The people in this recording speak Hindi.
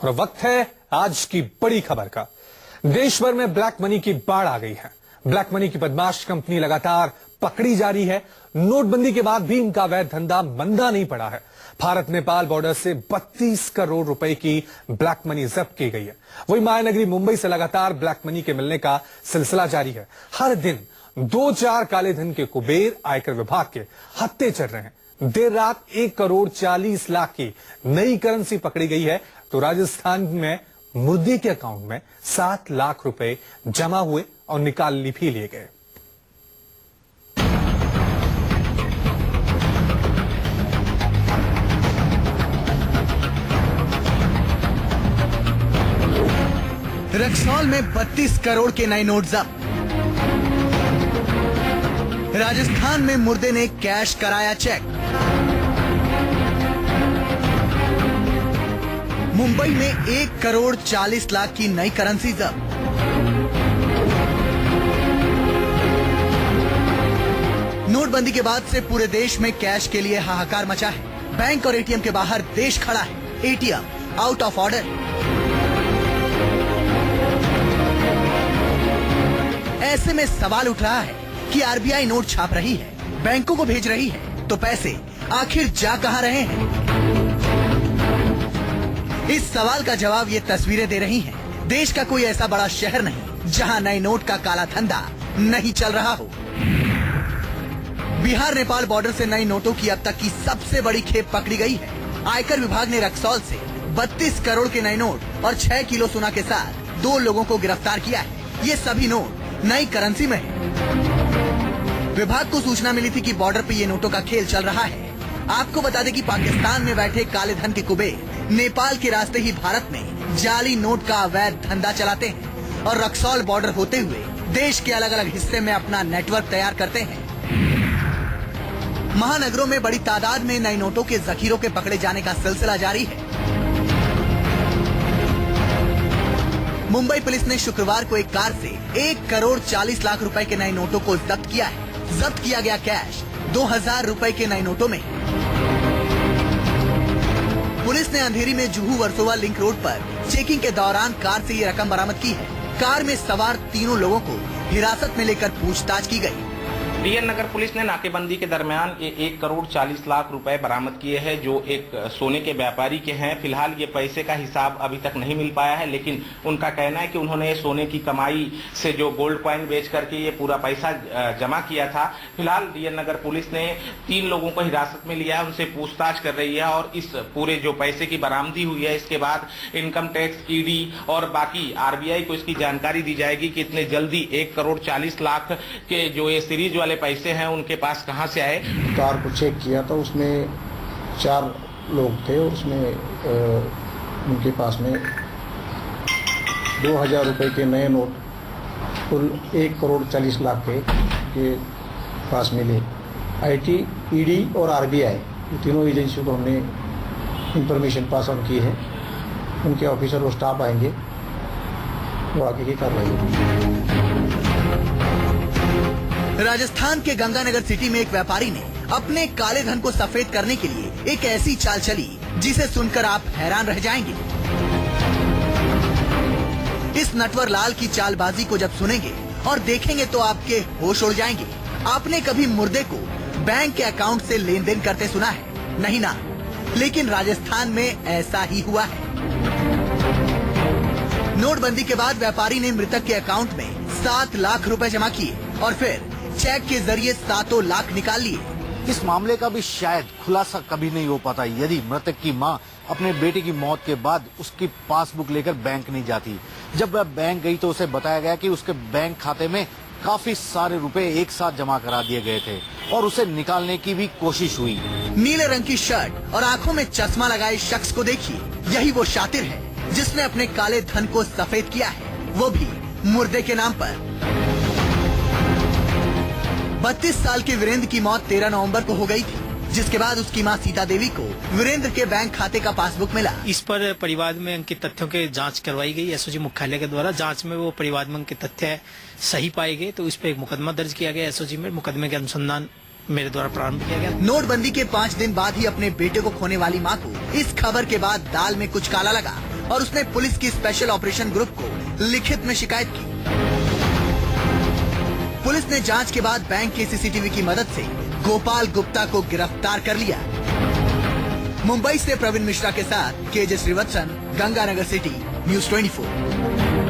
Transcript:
और वक्त है आज की बड़ी खबर का। देश भर में ब्लैक मनी की बाढ़ आ गई है। ब्लैक मनी की बदमाश कंपनी लगातार पकड़ी जा रही है। नोटबंदी के बाद भी इनका अवैध धंधा मंदा नहीं पड़ा है। भारत नेपाल बॉर्डर से 32 करोड़ रुपए की ब्लैक मनी जब्त की गई है। वही महानगरी मुंबई से लगातार ब्लैक मनी के मिलने का सिलसिला जारी है। हर दिन 2-4 काले धन के कुबेर आयकर विभाग के हत्थे चल रहे हैं। देर रात 1 करोड़ 40 लाख की नई करेंसी पकड़ी गई है। तो राजस्थान में मुर्दे के अकाउंट में 7 लाख रुपए जमा हुए और निकाल भी लिए गए। रक्सौल में 32 करोड़ के नए नोट जब्त। राजस्थान में मुर्दे ने कैश कराया चेक। मुंबई में 1 करोड़ 40 लाख की नई करेंसी जब्त। नोटबंदी के बाद से पूरे देश में कैश के लिए हाहाकार मचा है। बैंक और एटीएम के बाहर देश खड़ा है। ATM out of order. ऐसे में सवाल उठ रहा है कि आरबीआई नोट छाप रही है, बैंकों को भेज रही है, तो पैसे आखिर जा कहां रहे हैं? इस सवाल का जवाब ये तस्वीरें दे रही हैं। देश का कोई ऐसा बड़ा शहर नहीं जहां नए नोट का काला धंधा नहीं चल रहा हो। बिहार नेपाल बॉर्डर से नए नोटों की अब तक की सबसे बड़ी खेप पकड़ी गई है। आयकर विभाग ने रक्सौल से 32 करोड़ के नए नोट और 6 किलो सोना के साथ 2 लोगों को गिरफ्तार किया है। ये सभी नोट नई करेंसी में है। विभाग को सूचना मिली थी कि बॉर्डर पे ये नोटों का खेल चल रहा है। आपको बता दें कि पाकिस्तान में बैठे काले धन के कुबेर नेपाल के रास्ते ही भारत में जाली नोट का अवैध धंधा चलाते हैं और रक्सौल बॉर्डर होते हुए देश के अलग अलग हिस्से में अपना नेटवर्क तैयार करते हैं। महानगरों में बड़ी तादाद में नए नोटों के जखीरों के पकड़े जाने का सिलसिला जारी है। मुंबई पुलिस ने शुक्रवार को एक कार से 1 करोड़ 40 लाख रुपए के नए नोटों को जब्त किया है। जब्त किया गया कैश 2000 रुपए के नए नोटों में। पुलिस ने अंधेरी में जुहू वर्सोवा लिंक रोड पर चेकिंग के दौरान कार से ये रकम बरामद की है। कार में सवार तीनों लोगों को हिरासत में लेकर पूछताछ की गई। डीएन नगर पुलिस ने नाकेबंदी के दरमियान 1 करोड़ 40 लाख रुपए बरामद किए हैं, जो एक सोने के व्यापारी के हैं। फिलहाल ये पैसे का हिसाब अभी तक नहीं मिल पाया है, लेकिन उनका कहना है कि उन्होंने सोने की कमाई से जो गोल्ड कॉइन बेच करके ये पूरा पैसा जमा किया था। फिलहाल डीएन नगर पुलिस ने 3 लोगों को हिरासत में लिया है, उनसे पूछताछ कर रही है और इस पूरे जो पैसे की बरामदी हुई है इसके बाद इनकम टैक्स, ईडी और बाकी आरबीआई को इसकी जानकारी दी जाएगी कि इतने जल्दी 1 करोड़ 40 लाख के जो ये सीरीज वाले पैसे हैं उनके पास कहां से आए। कार को चेक किया तो उसमें 4 लोग थे। उसमें उनके पास में 2000 रुपए के नए नोट कुल 1 करोड़ 40 लाख के पास मिले। आईटी, ईडी और आरबीआई ये तीनों एजेंसियों को हमने इंफॉर्मेशन पास ऑन की है। उनके ऑफिसर और स्टाफ आएंगे, वो आगे की कार्रवाई होगी। राजस्थान के गंगानगर सिटी में एक व्यापारी ने अपने काले धन को सफेद करने के लिए एक ऐसी चाल चली जिसे सुनकर आप हैरान रह जाएंगे। इस नटवर लाल की चालबाजी को जब सुनेंगे और देखेंगे तो आपके होश उड़ जाएंगे। आपने कभी मुर्दे को बैंक के अकाउंट से लेन देन करते सुना है? नहीं ना, लेकिन राजस्थान में ऐसा ही हुआ है। नोटबंदी के बाद व्यापारी ने मृतक के अकाउंट में 7 लाख रुपए जमा किए और फिर चेक के जरिए 7 लाख निकाल लिए। इस मामले का भी शायद खुलासा कभी नहीं हो पाता यदि मृतक की मां अपने बेटे की मौत के बाद उसकी पासबुक लेकर बैंक नहीं जाती। जब वह बैंक गई तो उसे बताया गया कि उसके बैंक खाते में काफी सारे रुपए एक साथ जमा करा दिए गए थे और उसे निकालने की भी कोशिश हुई। नीले रंग की शर्ट और आंखों में चश्मा लगाए शख्स को देखिए, यही वो शातिर है जिसने अपने काले धन को सफेद किया है, वो भी मुर्दे के नाम पर। 32 साल के वीरेंद्र की मौत 13 नवंबर को हो गई थी, जिसके बाद उसकी मां सीता देवी को वीरेंद्र के बैंक खाते का पासबुक मिला। इस पर परिवार में अंकित तथ्यों की जांच करवाई गई एसओजी मुख्यालय के द्वारा। जांच में वो परिवार में अंकित तथ्य सही पाए गए तो इस पर एक मुकदमा दर्ज किया गया एसओजी में। मुकदमे के अनुसंधान मेरे द्वारा प्रारंभ किया गया। नोटबंदी के 5 दिन बाद ही अपने बेटे को खोने वाली मां को इस खबर के बाद दाल में कुछ काला लगा और उसने पुलिस की स्पेशल ऑपरेशन ग्रुप को लिखित में शिकायत की। पुलिस ने जांच के बाद बैंक के सीसीटीवी की मदद से गोपाल गुप्ता को गिरफ्तार कर लिया। मुंबई से प्रवीण मिश्रा के साथ K J Srivatsan, Ganganagar city, news 24।